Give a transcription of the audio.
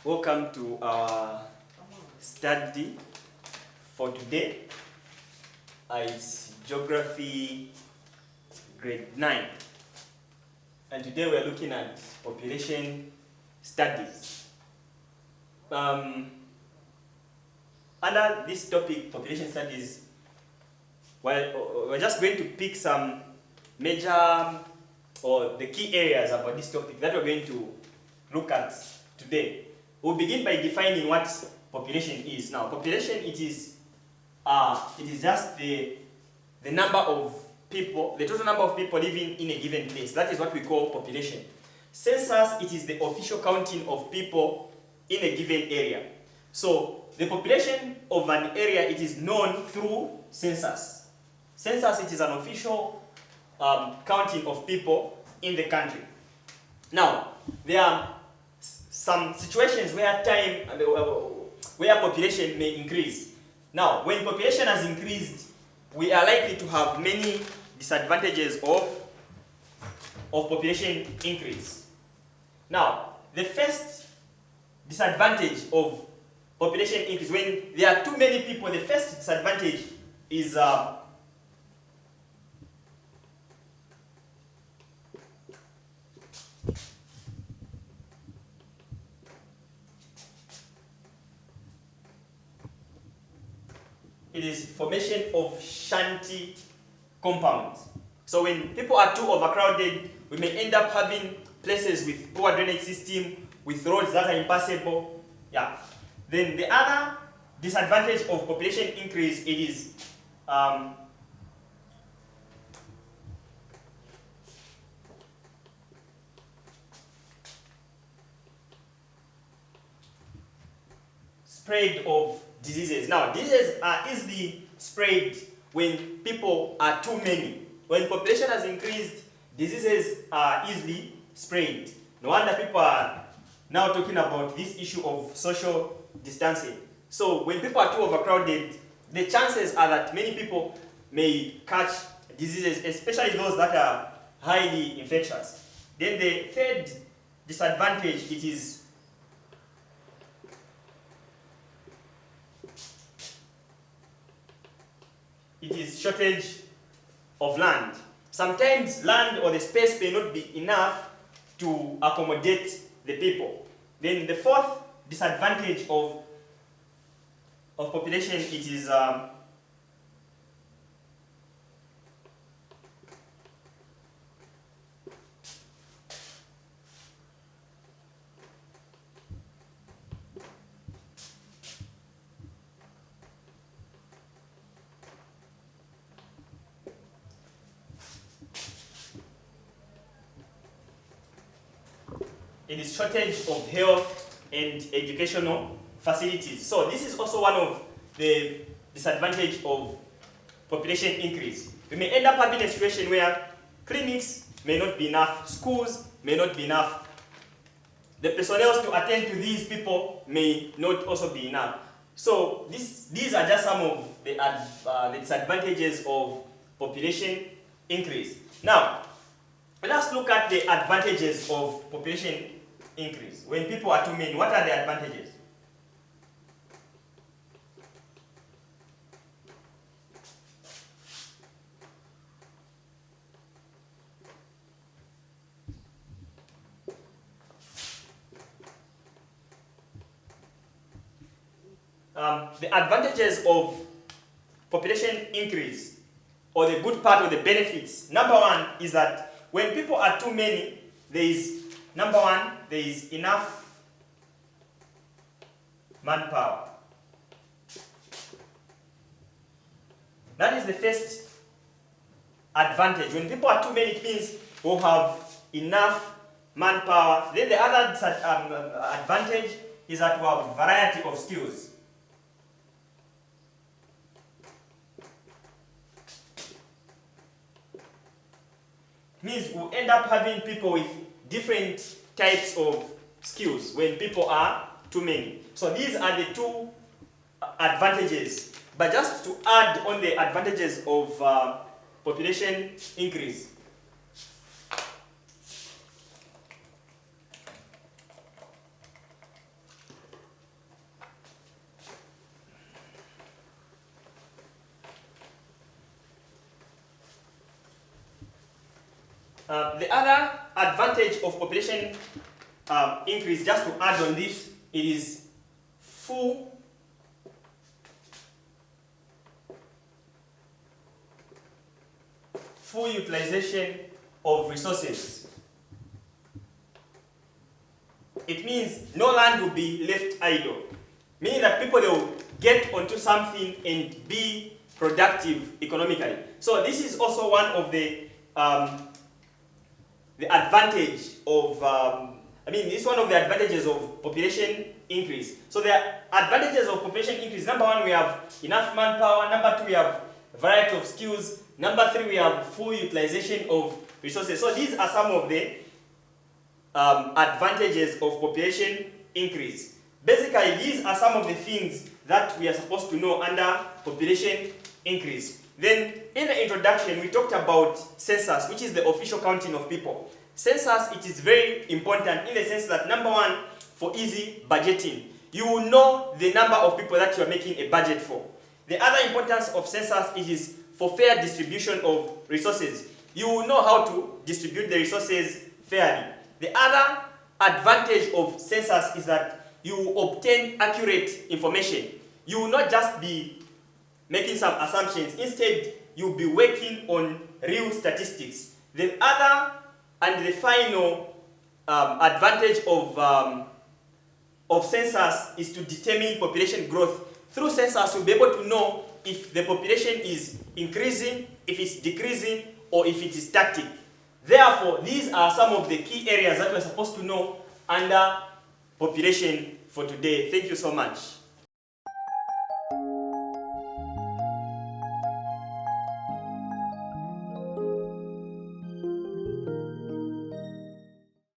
Welcome to our study for today. It's Geography Grade 9. And today we're looking at population studies. Under this topic, population studies, we're just going to pick some major or the key areas about this topic that we're going to look at today. We'll begin by defining what population is. Now, population, it is just the number of people, the total number of people living in a given place. That is what we call population. Census, it is the official counting of people in a given area. So, the population of an area, it is known through census. Census, it is an official counting of people in the country. Now, there are some situations where population may increase. Now, when population has increased, we are likely to have many disadvantages of population increase. Now, the first disadvantage of population increase, when there are too many people, the first disadvantage is it is formation of shanty compounds. So when people are too overcrowded, we may end up having places with poor drainage system, with roads that are impassable. Yeah. Then the other disadvantage of population increase, it is spread of diseases. Now, diseases are easily spread when people are too many. When population has increased, diseases are easily spread. No wonder people are now talking about this issue of social distancing. So, when people are too overcrowded, the chances are that many people may catch diseases, especially those that are highly infectious. Then the third disadvantage, it is shortage of land. Sometimes land or the space may not be enough to accommodate the people. Then the fourth disadvantage of population, it is shortage of health and educational facilities. So this is also one of the disadvantages of population increase. We may end up having a situation where clinics may not be enough, schools may not be enough. The personnel to attend to these people may not also be enough. So these are just some of the disadvantages of population increase. Now, let us look at the advantages of population increase. When people are too many, what are the advantages? The advantages of population increase, or the good part or the benefits, number one is that when people are too many, there is enough manpower. That is the first advantage. When people are too many, it means we'll have enough manpower. Then the other advantage is that we have a variety of skills. Means we'll end up having people with different types of skills when people are too many. So these are the two advantages. But just to add on the advantages of population increase, The other advantage of population increase, just to add on this, it is full utilization of resources. It means no land will be left idle, meaning that people, they will get onto something and be productive economically. So this is also one of the advantage of, this is one of the advantages of population increase. So the advantages of population increase: number one, we have enough manpower. Number two, we have variety of skills. Number three, we have full utilization of resources. So these are some of the advantages of population increase. Basically, these are some of the things that we are supposed to know under population increase. Then, in the introduction, we talked about census, which is the official counting of people. Census, it is very important in the sense that, number one, for easy budgeting. You will know the number of people that you are making a budget for. The other importance of census is for fair distribution of resources. You will know how to distribute the resources fairly. The other advantage of census is that you will obtain accurate information. You will not just be making some assumptions. Instead, you'll be working on real statistics. The other and the final advantage of census is to determine population growth. Through census, you'll be able to know if the population is increasing, if it's decreasing, or if it is static. Therefore, these are some of the key areas that we're supposed to know under population for today. Thank you so much.